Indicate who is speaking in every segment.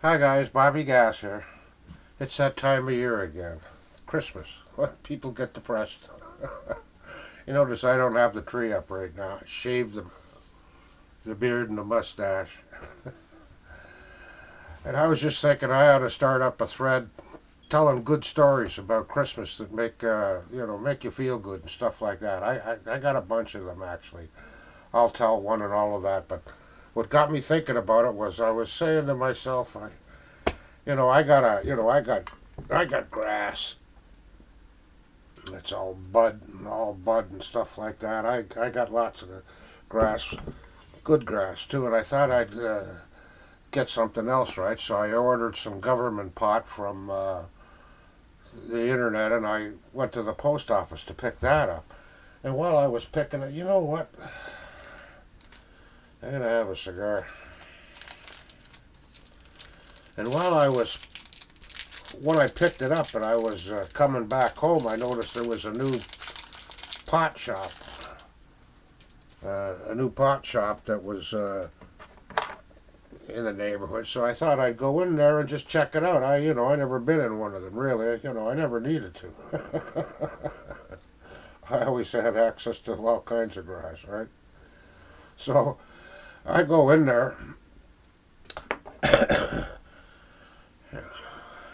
Speaker 1: Hi guys, Bobby Gas here. It's that time of year again. Christmas. What people get depressed. You notice I don't have the tree up right now. I shaved the beard and the mustache. And I was just thinking I ought to start up a thread telling good stories about Christmas that make you feel good and stuff like that. I got a bunch of them actually. I'll tell one and all of that. But what got me thinking about it was I was saying to myself, I got grass. It's all bud and stuff like that. I got lots of grass, good grass too, and I thought I'd get something else right. So I ordered some government pot from the internet, and I went to the post office to pick that up. And while I was picking it, you know what? I'm gonna have a cigar. And when I picked it up and I was coming back home, I noticed there was a new pot shop, that was in the neighborhood. So I thought I'd go in there and just check it out. I never been in one of them really. I never needed to. I always had access to all kinds of grass, right? So I go in there.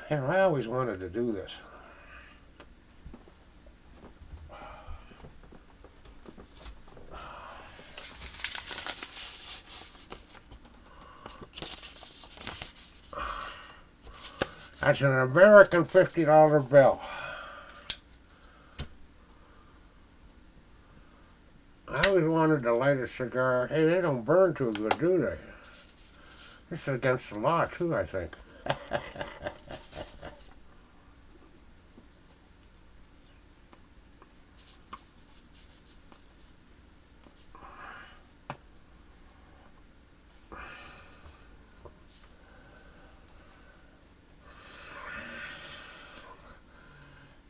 Speaker 1: I always wanted to do this. That's an American $50 bill. I always wanted to light a cigar. Hey, they don't burn too good, do they? This is against the law, too, I think.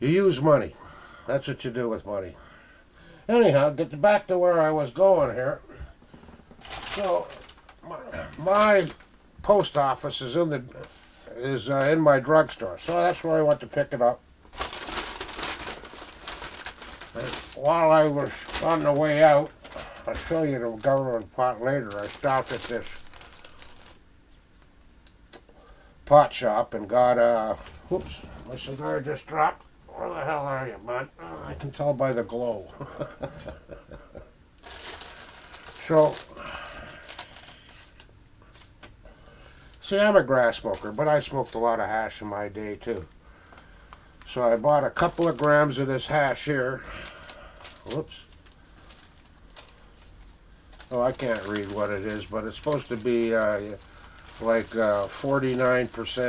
Speaker 1: You use money. That's what you do with money. Anyhow, get back to where I was going here. So, my post office is in my drugstore, so that's where I went to pick it up. And while I was on the way out, I'll show you the government pot later. I stopped at this pot shop and got whoops, my cigar just dropped. Where the hell are you, bud? Oh, I can tell by the glow. So, see, I'm a grass smoker, but I smoked a lot of hash in my day, too. So I bought a couple of grams of this hash here. Whoops. Oh, I can't read what it is, but it's supposed to be 49%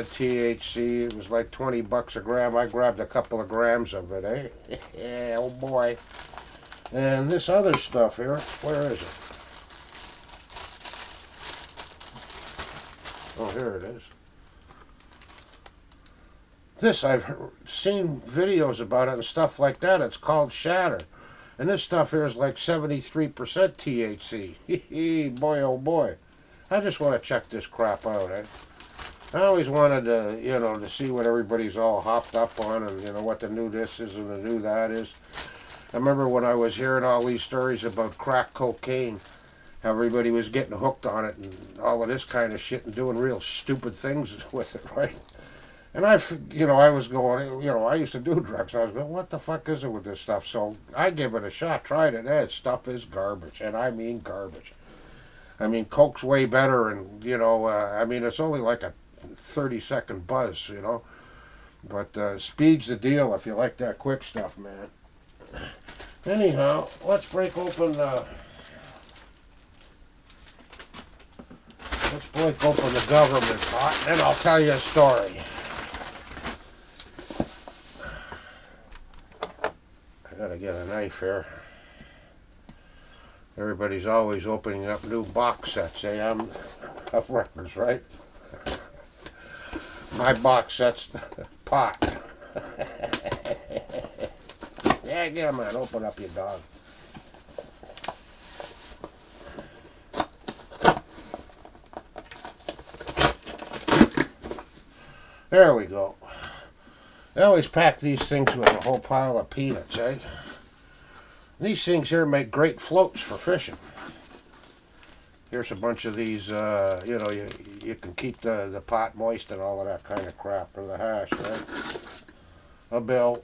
Speaker 1: THC. It was like $20 a gram. I grabbed a couple of grams of it, eh? Yeah, oh boy. And this other stuff here, where is it? Oh, here it is. This, I've seen videos about it and stuff like that. It's called Shatter. And this stuff here is like 73% THC. Boy, oh boy. I just want to check this crap out, eh? I always wanted to see what everybody's all hopped up on and, what the new this is and the new that is. I remember when I was hearing all these stories about crack cocaine, how everybody was getting hooked on it and all of this kind of shit and doing real stupid things with it, right? And I was going, I used to do drugs. I was going, what the fuck is it with this stuff? So I gave it a shot, tried it. That stuff is garbage, and I mean garbage. I mean, Coke's way better, and, it's only like a 30-second buzz, But speed's the deal if you like that quick stuff, man. Anyhow, let's break open the government pot, and then I'll tell you a story. I gotta get a knife here. Everybody's always opening up new box sets, eh? I'm of records, right? My box set's pot. Yeah, get him, man. Open up your dog. There we go. They always pack these things with a whole pile of peanuts, eh? These things here make great floats for fishing. Here's a bunch of these, you can keep the pot moist and all of that kind of crap, or the hash, right? A bill.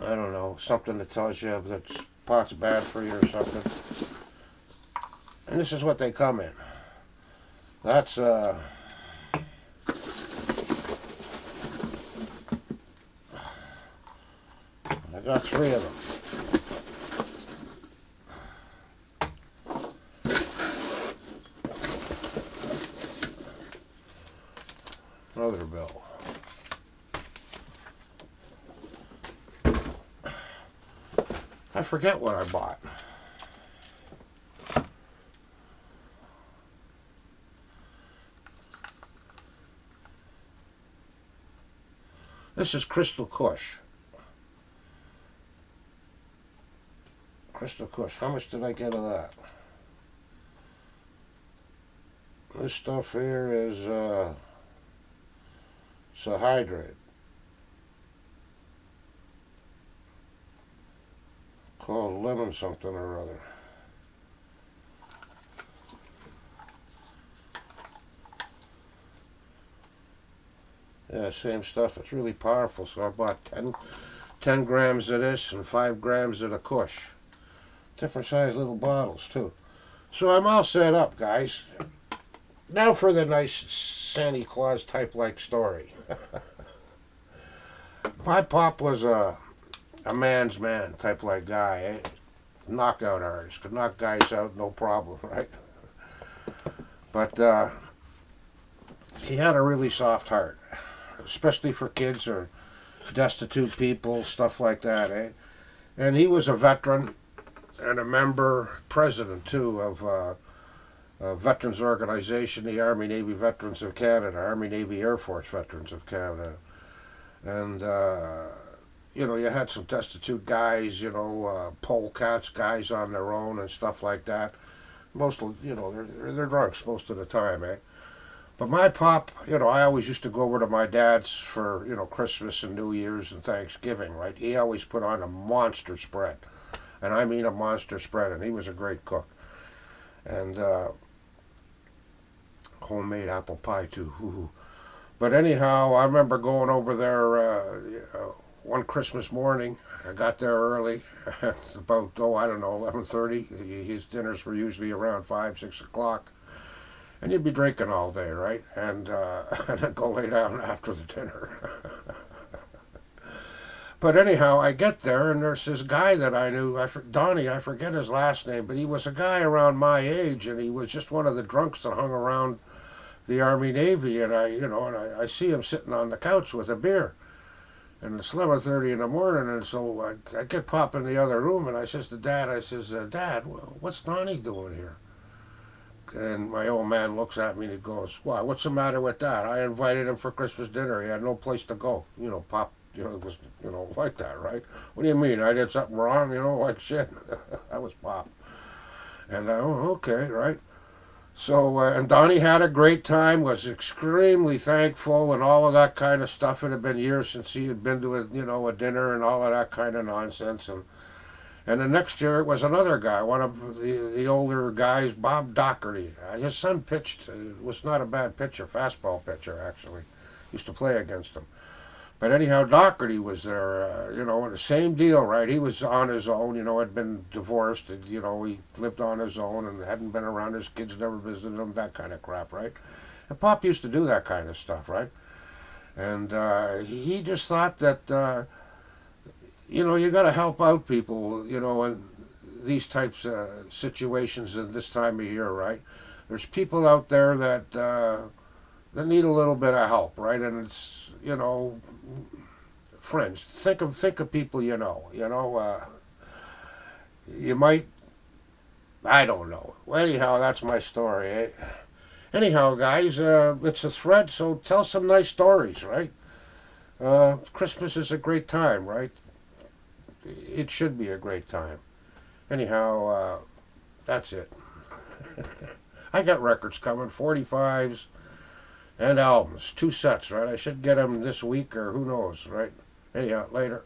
Speaker 1: I don't know, something that tells you that pot's bad for you or something. And this is what they come in. That's, I got 3 of them. Another bill. I forget what I bought. This is Crystal Kush. Crystal Kush. How much did I get of that? This stuff here is it's a hydrate called lemon something or other. Yeah, same stuff. It's really powerful. So I bought 10 grams of this and 5 grams of the Kush. Different size little bottles too. So I'm all set up, guys. Now for the nice Santa Claus type like story. My pop was a man's man type like guy, eh? Knockout artist. Could knock guys out no problem, right? But he had a really soft heart, especially for kids or destitute people, stuff like that, eh? And he was a veteran and a member, president too, of a veterans organization, the Army Navy Veterans of Canada, Army Navy Air Force Veterans of Canada. And, you had some destitute guys, polecats, guys on their own and stuff like that. Most of, they're drunks most of the time, eh? But my pop, I always used to go over to my dad's for, Christmas and New Year's and Thanksgiving, right? He always put on a monster spread. And I mean a monster spread, and he was a great cook. And homemade apple pie, too. But anyhow, I remember going over there one Christmas morning. I got there early, at about, 11:30. His dinners were usually around 5, 6 o'clock. And you'd be drinking all day, right? And then go lay down after the dinner. But anyhow, I get there, and there's this guy that I knew, Donnie, I forget his last name, but he was a guy around my age, and he was just one of the drunks that hung around the Army Navy, and I see him sitting on the couch with a beer. And it's 11:30 in the morning, and so I get Pop in the other room, and I says to Dad, Dad, what's Donnie doing here? And my old man looks at me and he goes, "Why, what's the matter with that? I invited him for Christmas dinner. He had no place to go." Pop, it was, like that, right? What do you mean? I did something wrong? Like shit. That was Pop. And okay, right? So, and Donnie had a great time, was extremely thankful and all of that kind of stuff. It had been years since he had been to a dinner and all of that kind of nonsense. And the next year it was another guy, one of the older guys, Bob Doherty. His son pitched, was not a bad pitcher, fastball pitcher actually. Used to play against him. But anyhow, Doherty was there, the same deal, right? He was on his own, had been divorced, he lived on his own and hadn't been around his kids, never visited them, that kind of crap, right? And Pop used to do that kind of stuff, right? And he just thought that, you got to help out people, in these types of situations at this time of year, right? There's people out there that need a little bit of help, right? And it's, friends. Think of people you know. You might, I don't know. Well, anyhow, that's my story, eh? Anyhow, guys, it's a thread, so tell some nice stories, right? Christmas is a great time, right? It should be a great time. Anyhow, that's it. I got records coming, 45s, and albums. 2 sets, right? I should get them this week or who knows, right? Anyhow, later.